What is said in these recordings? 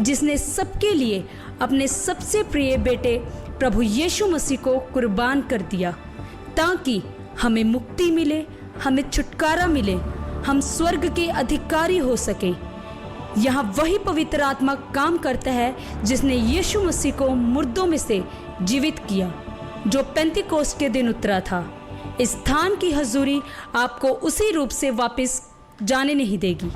जिसने सबके लिए अपने सबसे प्रिय बेटे प्रभु यीशु मसीह को कुर्बान कर दिया, ताकि हमें मुक्ति मिले, हमें छुटकारा मिले, हम स्वर्ग के अधिकारी हो सके। यहाँ वही पवित्र आत्मा काम करता है जिसने यीशु मसीह को मुर्दों में से जीवित किया, जो पेंतिकोस्त के दिन उतरा था। इस स्थान की हजूरी आपको उसी रूप से वापस जाने नहीं देगी।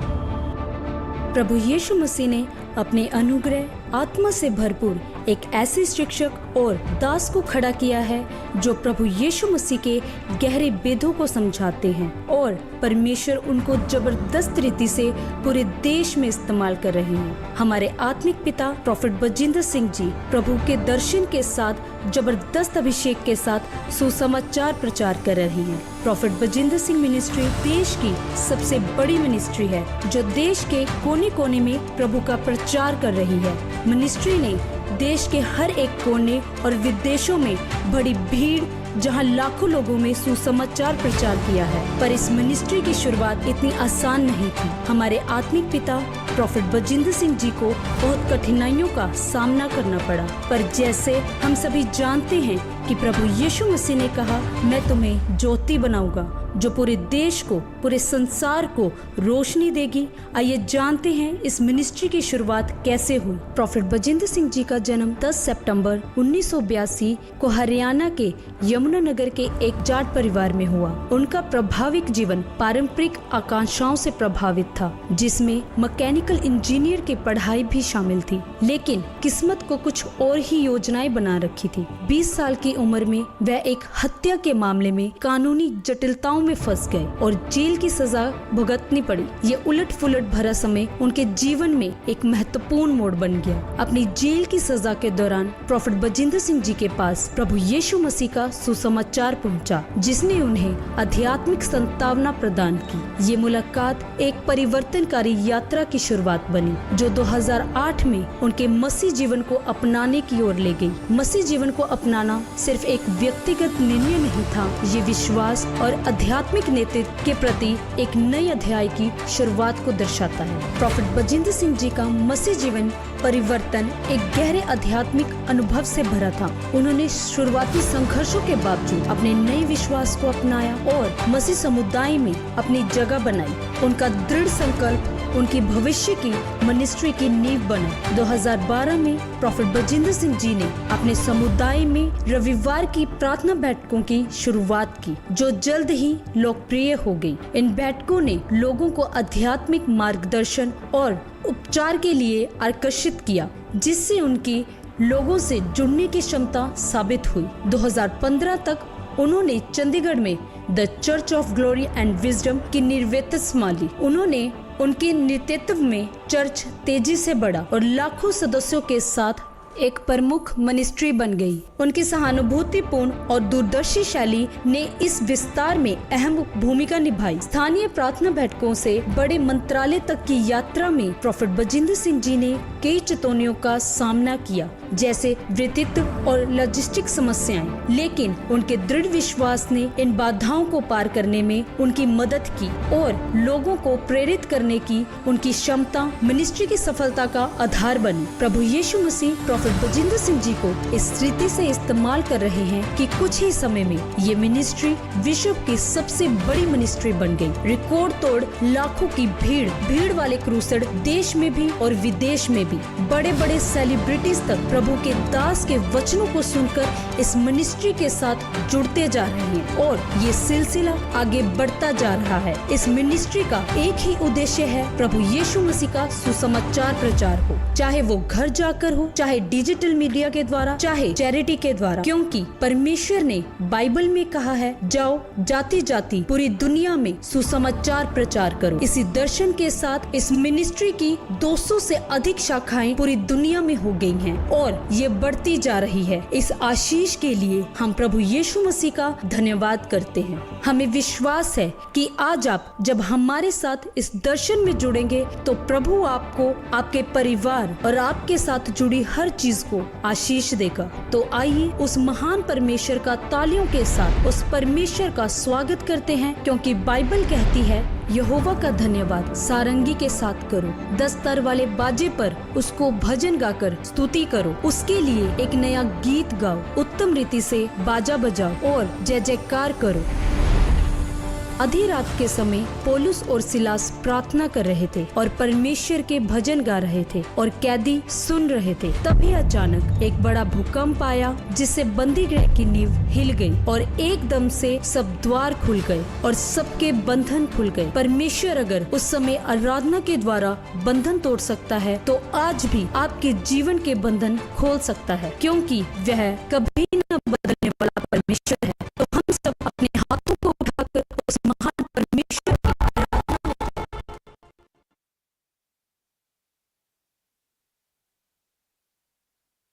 प्रभु यीशु मसीह ने अपने अनुग्रह आत्मा से भरपूर एक ऐसे शिक्षक और दास को खड़ा किया है जो प्रभु यीशु मसीह के गहरे भेदों को समझाते हैं, और परमेश्वर उनको जबरदस्त रीति से पूरे देश में इस्तेमाल कर रहे हैं। हमारे आत्मिक पिता प्रोफेट बजिंदर सिंह जी प्रभु के दर्शन के साथ जबरदस्त अभिषेक के साथ सुसमाचार प्रचार कर रहे हैं। प्रोफेट बजिंदर सिंह मिनिस्ट्री देश की सबसे बड़ी मिनिस्ट्री है जो देश के कोने कोने में प्रभु का प्रचार कर रही है। मिनिस्ट्री ने देश के हर एक कोने और विदेशों में बड़ी भीड़ जहां लाखों लोगों में सुसमाचार प्रचार किया है। पर इस मिनिस्ट्री की शुरुआत इतनी आसान नहीं थी। हमारे आत्मिक पिता प्रोफेट बजिंदर सिंह जी को बहुत कठिनाइयों का सामना करना पड़ा, पर जैसे हम सभी जानते हैं कि प्रभु यीशु मसीह ने कहा, मैं तुम्हें ज्योति बनाऊंगा जो पूरे देश को, पूरे संसार को रोशनी देगी। आइए जानते हैं इस मिनिस्ट्री की शुरुआत कैसे हुई। प्रोफेट बजिंदर सिंह जी का जन्म 10 सितंबर 1982 को हरियाणा के यमुनानगर के एक जाट परिवार में हुआ। उनका प्रभाविक जीवन पारंपरिक आकांक्षाओं से प्रभावित था, जिसमें मैकेनिकल इंजीनियर की पढ़ाई भी शामिल थी, लेकिन किस्मत को कुछ और ही योजनाएं बना रखी थी। 20 साल की उम्र में वह एक हत्या के मामले में कानूनी जटिलताओं में फंस गए और जेल की सजा भुगतनी पड़ी। ये उलट पुलट भरा समय उनके जीवन में एक महत्वपूर्ण मोड़ बन गया। अपनी जेल की सजा के दौरान प्रोफेट बजिंदर सिंह जी के पास प्रभु यीशु मसीह का सुसमाचार पहुंचा, जिसने उन्हें आध्यात्मिक संतावना प्रदान की। ये मुलाकात एक परिवर्तनकारी यात्रा की शुरुआत बनी, जो 2008 में उनके मसीह जीवन को अपनाने की ओर ले गई। मसीह जीवन को अपनाना सिर्फ एक व्यक्तिगत निर्णय नहीं था, ये विश्वास और आध्यात्मिक नेतृत्व के प्रति एक नए अध्याय की शुरुआत को दर्शाता है। प्रोफेट बजिंदर सिंह जी का मसीह जीवन परिवर्तन एक गहरे आध्यात्मिक अनुभव से भरा था। उन्होंने शुरुआती संघर्षों के बावजूद अपने नए विश्वास को अपनाया और मसीह समुदाय में अपनी जगह बनाई। उनका दृढ़ संकल्प उनकी भविष्य की मिनिस्ट्री की नींव बना। 2012 में प्रोफेट बजिंदर सिंह जी ने अपने समुदाय में रविवार की प्रार्थना बैठकों की शुरुआत की, जो जल्द ही लोकप्रिय हो गई। इन बैठकों ने लोगों को आध्यात्मिक मार्गदर्शन और उपचार के लिए आकर्षित किया, जिससे उनकी लोगों से जुड़ने की क्षमता साबित हुई। 2015 तक उन्होंने चंडीगढ़ में the church of glory and wisdom की निर्वित संभाली। उन्होंने उनके नेतृत्व में चर्च तेजी से बढ़ा और लाखों सदस्यों के साथ एक प्रमुख मिनिस्ट्री बन गई। उनकी सहानुभूतिपूर्ण और दूरदर्शी शैली ने इस विस्तार में अहम भूमिका निभाई। स्थानीय प्रार्थना बैठकों से बड़े मंत्रालय तक की यात्रा में प्रोफेट बजिंदर सिंह जी ने कई चुनौतियों का सामना किया, जैसे वृत्तित्व और लॉजिस्टिक समस्याएं, लेकिन उनके दृढ़ विश्वास ने इन बाधाओं को पार करने में उनकी मदद की और लोगों को प्रेरित करने की उनकी क्षमता मिनिस्ट्री की सफलता का आधार बनी। प्रभु यीशु मसीह प्रोफेट बजिंदर सिंह जी को इस रीति से इस्तेमाल कर रहे हैं कि कुछ ही समय में ये मिनिस्ट्री विश्व की सबसे बड़ी मिनिस्ट्री बन गई। रिकॉर्ड तोड़ लाखों की भीड़ वाले क्रूसेड देश में भी और विदेश में भी बड़े बड़े सेलिब्रिटीज तक प्रभु के दास के वचनों को सुनकर इस मिनिस्ट्री के साथ जुड़ते जा रहे हैं और ये सिलसिला आगे बढ़ता जा रहा है। इस मिनिस्ट्री का एक ही उद्देश्य है, प्रभु यीशु मसीह का सुसमाचार प्रचार हो, चाहे वो घर जाकर हो, चाहे डिजिटल मीडिया के द्वारा, चाहे चैरिटी के द्वारा, क्योंकि परमेश्वर ने बाइबल में कहा है, जाओ जाति जाति पूरी दुनिया में सुसमाचार प्रचार करो। इसी दर्शन के साथ इस मिनिस्ट्री की 200 से अधिक शाखाएं पूरी दुनिया में हो गई हैं और ये बढ़ती जा रही है। इस आशीष के लिए हम प्रभु यीशु मसीह का धन्यवाद करते हैं। हमें विश्वास है कि आज आप जब हमारे साथ इस दर्शन में जुड़ेंगे तो प्रभु आपको, आपके परिवार और आपके साथ जुड़ी हर चीज को आशीष देगा। तो आइए उस महान परमेश्वर का तालियों के साथ उस परमेश्वर का स्वागत करते हैं, क्योंकि बाइबल कहती है यहोवा का धन्यवाद सारंगी के साथ करो, 10 तार वाले बाजे पर उसको भजन गाकर स्तुति करो, उसके लिए एक नया गीत गाओ, उत्तम रीति से बाजा बजाओ और जय जयकार करो। आधी रात के समय पौलुस और सिलास प्रार्थना कर रहे थे और परमेश्वर के भजन गा रहे थे और कैदी सुन रहे थे। तभी अचानक एक बड़ा भूकंप आया, जिससे बंदी गृह की नींव हिल गई और एकदम से सब द्वार खुल गए और सबके बंधन खुल गए। परमेश्वर अगर उस समय आराधना के द्वारा बंधन तोड़ सकता है, तो आज भी आपके जीवन के बंधन खोल सकता है, क्योंकि वह कभी न